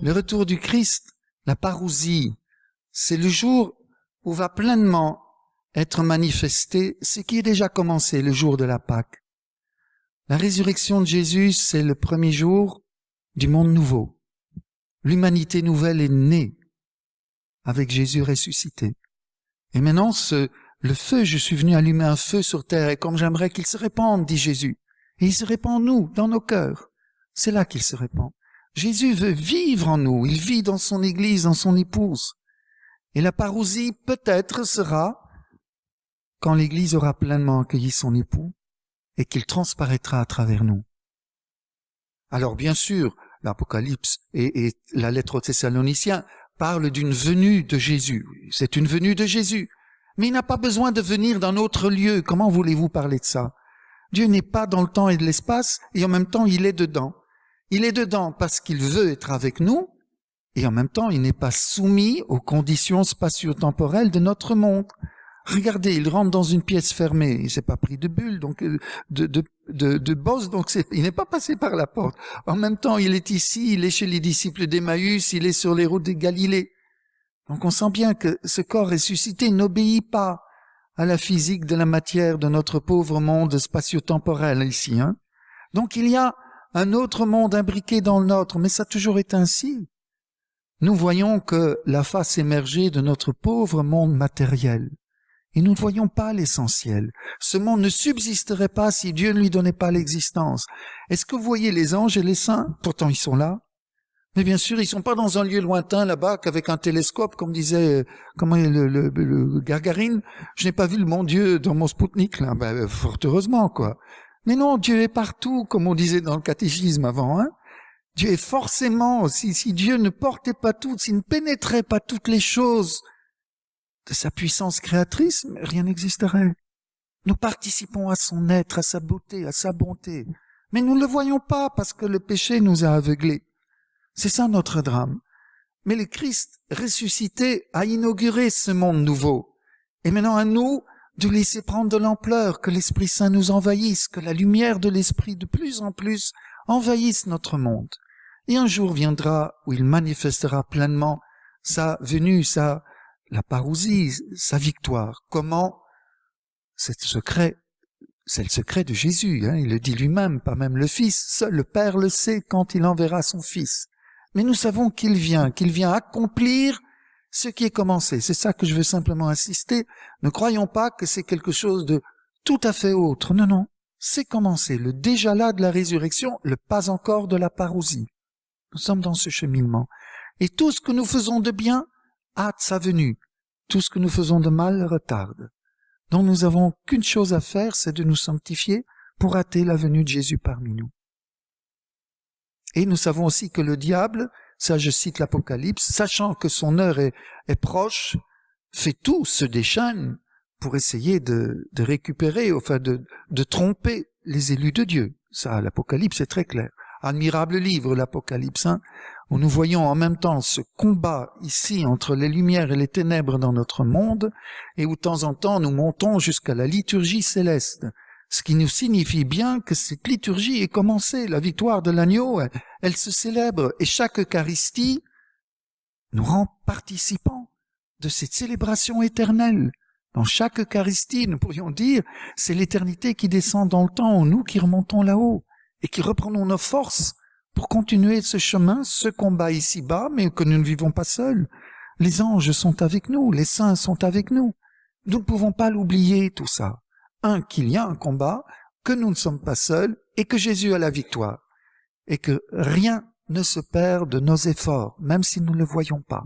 Le retour du Christ, la parousie, c'est le jour où va pleinement être manifesté ce qui est déjà commencé le jour de la Pâque. La résurrection de Jésus, c'est le premier jour du monde nouveau. L'humanité nouvelle est née avec Jésus ressuscité. Et maintenant, le feu, je suis venu allumer un feu sur terre, et comme j'aimerais qu'il se répande, dit Jésus. Et il se répand en nous, dans nos cœurs. C'est là qu'il se répand. Jésus veut vivre en nous, il vit dans son Église, dans son épouse. Et la parousie, peut-être, sera quand l'Église aura pleinement accueilli son époux et qu'il transparaîtra à travers nous. Alors bien sûr, l'Apocalypse et la lettre aux Thessaloniciens parlent d'une venue de Jésus. C'est une venue de Jésus. Mais il n'a pas besoin de venir d'un autre lieu. Comment voulez-vous parler de ça? Dieu n'est pas dans le temps et de l'espace, et en même temps, il est dedans. Il est dedans parce qu'il veut être avec nous, et en même temps, il n'est pas soumis aux conditions spatio-temporelles de notre monde. Regardez, il rentre dans une pièce fermée, il s'est pas pris de bulle, donc de bosse, donc il n'est pas passé par la porte. En même temps, il est ici, il est chez les disciples d'Emmaüs, il est sur les routes de Galilée. Donc on sent bien que ce corps ressuscité n'obéit pas à la physique de la matière de notre pauvre monde spatio-temporel ici. Donc il y a un autre monde imbriqué dans le nôtre, mais ça a toujours été ainsi. Nous voyons que la face émergée de notre pauvre monde matériel. Et nous ne voyons pas l'essentiel. Ce monde ne subsisterait pas si Dieu ne lui donnait pas l'existence. Est-ce que vous voyez les anges et les saints? Pourtant, ils sont là. Mais bien sûr, ils sont pas dans un lieu lointain là-bas qu'avec un télescope, comme disait le Gargarine. Je n'ai pas vu le mon Dieu dans mon Spoutnik, là. Ben, fort heureusement, quoi. Mais non, Dieu est partout, comme on disait dans le catéchisme avant. Dieu est forcément, si Dieu ne portait pas tout, s'il ne pénétrait pas toutes les choses de sa puissance créatrice, rien n'existerait. Nous participons à son être, à sa beauté, à sa bonté. Mais nous ne le voyons pas parce que le péché nous a aveuglés. C'est ça notre drame. Mais le Christ ressuscité a inauguré ce monde nouveau. Et maintenant à nous de laisser prendre de l'ampleur, que l'Esprit Saint nous envahisse, que la lumière de l'Esprit de plus en plus envahisse notre monde. Et un jour viendra où il manifestera pleinement sa venue, la parousie, sa victoire. Comment? C'est le secret de Jésus, il le dit lui-même, pas même le Fils. Seul le Père le sait quand il enverra son Fils. Mais nous savons qu'il vient accomplir ce qui est commencé. C'est ça que je veux simplement insister. Ne croyons pas que c'est quelque chose de tout à fait autre. Non, non. C'est commencé. Le déjà là de la résurrection, le pas encore de la parousie. Nous sommes dans ce cheminement. Et tout ce que nous faisons de bien hâte sa venue. Tout ce que nous faisons de mal le retarde. Donc nous avons qu'une chose à faire, c'est de nous sanctifier pour hâter la venue de Jésus parmi nous. Et nous savons aussi que le diable, ça je cite l'Apocalypse, sachant que son heure est proche, fait tout, se déchaîne pour essayer de récupérer, enfin de tromper les élus de Dieu. Ça, l'Apocalypse est très clair. Admirable livre, l'Apocalypse, où nous voyons en même temps ce combat ici entre les lumières et les ténèbres dans notre monde, et où de temps en temps nous montons jusqu'à la liturgie céleste. Ce qui nous signifie bien que cette liturgie est commencée, la victoire de l'agneau, elle se célèbre, et chaque Eucharistie nous rend participants de cette célébration éternelle. Dans chaque Eucharistie, nous pourrions dire, c'est l'éternité qui descend dans le temps, nous qui remontons là-haut, et qui reprenons nos forces pour continuer ce chemin, ce combat ici-bas, mais que nous ne vivons pas seuls. Les anges sont avec nous, les saints sont avec nous. Nous ne pouvons pas l'oublier, tout ça. Qu'il y a un combat, que nous ne sommes pas seuls et que Jésus a la victoire. Et que rien ne se perd de nos efforts, même si nous ne le voyons pas.